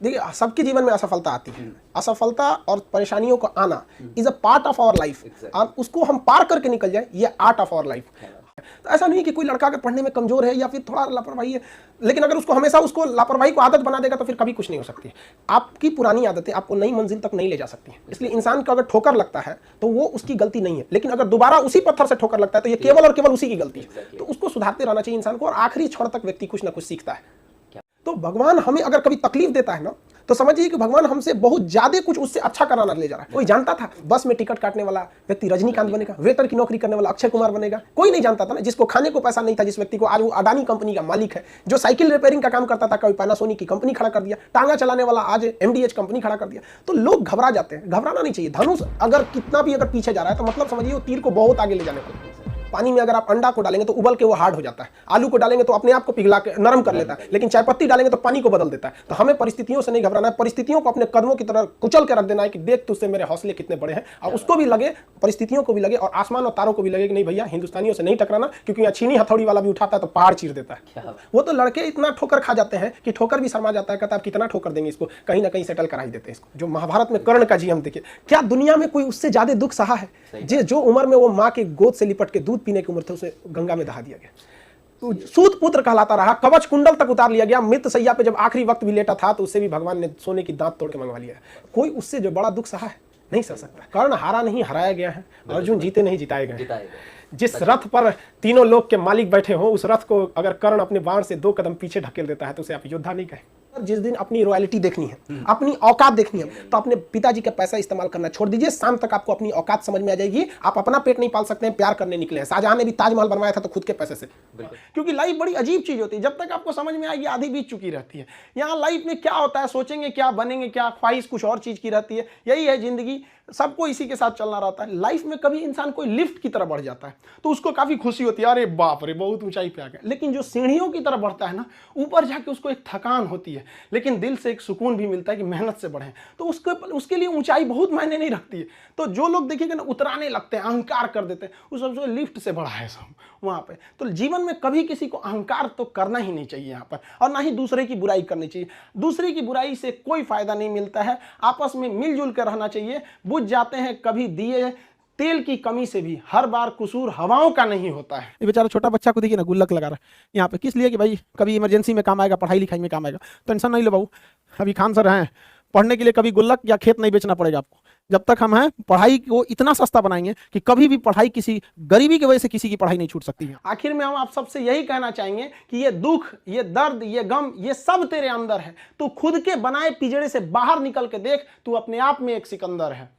देखिए सबके जीवन में असफलता आती है, असफलता और परेशानियों को आना is a part of our life. अब उसको हम पार करके निकल जाए, ये आर्ट ऑफ आवर लाइफ। तो ऐसा नहीं कि कोई लड़का अगर पढ़ने में कमजोर है या फिर थोड़ा लापरवाही है, लेकिन अगर उसको हमेशा उसको लापरवाही को आदत बना देगा तो फिर कभी कुछ नहीं हो सकती है। आपकी पुरानी आदतें आपको नई मंजिल तक नहीं ले जा सकती हैं। इसलिए इंसान को अगर ठोकर लगता है तो वो उसकी गलती नहीं है, लेकिन अगर दोबारा उसी पत्थर से ठोकर लगता है तो ये केवल और केवल उसी की गलती है। तो उसको सुधारते रहना चाहिए इंसान को, और आखिरी क्षण तक व्यक्ति कुछ ना कुछ सीखता है। तो भगवान हमें अगर कभी तकलीफ देता है ना, तो समझिए कि भगवान हमसे बहुत ज्यादा कुछ उससे अच्छा कराना ले जा रहा है। कोई जानता था बस में टिकट काटने वाला व्यक्ति रजनीकांत बनेगा, वेटर की नौकरी करने वाला अक्षय कुमार बनेगा? कोई नहीं जानता था ना। जिसको खाने को पैसा नहीं था, जिस व्यक्ति को, आज वो अडानी कंपनी का मालिक है। जो साइकिल रिपेयरिंग का काम करता था, कभी पैनासोनिक की कंपनी खड़ा कर दिया। टांगा चलाने वाला आज MDH कंपनी खड़ा कर दिया। तो लोग घबरा जाते हैं, घबराना नहीं चाहिए। धनुष अगर कितना भी अगर पीछे जा रहा है तो मतलब समझिए वो तीर को बहुत आगे ले जाने वाला है। पानी में अगर आप अंडा को डालेंगे तो उबल के वो हार्ड हो जाता है, आलू को डालेंगे तो अपने आप को पिघला के नरम कर लेता है, लेकिन चाय पत्ती डालेंगे तो पानी को बदल देता है। तो हमें परिस्थितियों से नहीं घबराना है, परिस्थितियों को अपने कदमों की तरह कुचल के रख देना है कि देख तुझसे मेरे हौसले कितने बड़े हैं। और उसको भी लगे, परिस्थितियों को भी लगे और आसमान और तारों को भी लगे कि नहीं भैया हिंदुस्तानियों से नहीं टकराना, क्योंकि यहाँ छीनी हथौड़ी वाला भी उठाता है तो पहाड़ चीर देता है। वो तो लड़के इतना ठोकर खा जाते हैं कि ठोकर भी शर्मा जाता है, कहता है कितना ठोकर देंगे इसको, कहीं ना कहीं सेटल करा ही देते हैं इसको। जो महाभारत में कर्ण का जीवन देखिए, क्या दुनिया में कोई उससे ज्यादा दुख सहा है? जो उम्र में वो माँ के गोद से लिपट के दूध पीने की उम्र थी, उसे गंगा में दहा दिया गया। तो सूत पुत्र कहलाता रहा, कवच कुंडल तक उतार लिया गया। मृत सैया पे जब आखिरी वक्त भी लेटा था तो उससे भी भगवान ने सोने की दांत तोड़ के मंगवा लिया। कोई उससे जो बड़ा दुख सहा है? नहीं सह सकता। कर्ण हारा नहीं, हराया गया है। अर्जुन जीते नहीं, जिताए गए। जिस रथ पर तीनों लोग के मालिक बैठे हो, उस रथ को अगर कर्ण अपने बाण से 2 कदम पीछे ढकेल देता है तो उसे आप योद्धा नहीं कहें। जिस दिन अपनी रॉयल्टी देखनी है, अपनी औकात देखनी है, तो अपने पिताजी का पैसा इस्तेमाल करना छोड़ दीजिए। शाम तक आपको अपनी औकात समझ में आ जाएगी। आप अपना पेट नहीं पाल सकते हैं, प्यार करने निकले हैं। शाहजहां ने भी ताजमहल बनवाया था तो खुद के पैसे से। क्योंकि लाइफ बड़ी अजीब चीज होती है, जब तक आपको समझ में आएगी आधी बीत चुकी रहती है। यहाँ लाइफ में क्या होता है, सोचेंगे क्या, बनेंगे क्या, ख्वाहिश कुछ और चीज की रहती है। यही है जिंदगी, सबको इसी के साथ चलना रहता है। लाइफ में कभी इंसान कोई लिफ्ट की तरफ बढ़ जाता है तो उसको काफी खुशी होती है, अरे बाप रे बहुत ऊंचाई पे आ गया। लेकिन जो सीढ़ियों की तरफ बढ़ता है ना, ऊपर जाके उसको एक थकान होती है, लेकिन दिल से एक सुकून भी मिलता है कि मेहनत से बढ़े। तो उसके लिए ऊंचाई बहुत मायने नहीं रखती है। तो जो लोग देखिएगा ना उतराने लगते हैं, अहंकार कर देते हैं, उस सबसे लिफ्ट से बढ़ा है सब वहां पे। तो जीवन में कभी किसी को अहंकार तो करना ही नहीं चाहिए यहाँ पर, और ना ही दूसरे की बुराई करनी चाहिए। दूसरे की बुराई से कोई फायदा नहीं मिलता है। आपस में मिलजुल कर रहना चाहिए। बुझ जाते हैं कभी दिए तेल की कमी से भी, हर बार कसूर हवाओं का नहीं होता है। ये बेचारा छोटा बच्चा को देखिए ना, गुल्लक लगा रहा है यहाँ पे, किस लिए? कि भाई कभी इमरजेंसी में काम आएगा, पढ़ाई लिखाई में काम आएगा। टेंशन नहीं लो बाबू, अभी खान सर हैं, पढ़ने के लिए कभी गुल्लक या खेत नहीं बेचना पड़ेगा आपको। जब तक हम हैं, पढ़ाई को इतना सस्ता बनाएंगे कि कभी भी पढ़ाई किसी गरीबी की वजह से किसी की पढ़ाई नहीं छूट सकती है। आखिर में हम आप सबसे यही कहना चाहेंगे कि ये दुख, ये दर्द, ये गम, ये सब तेरे अंदर है। तू खुद के बनाए पिंजरे से बाहर निकल के देख, तू अपने आप में एक सिकंदर है।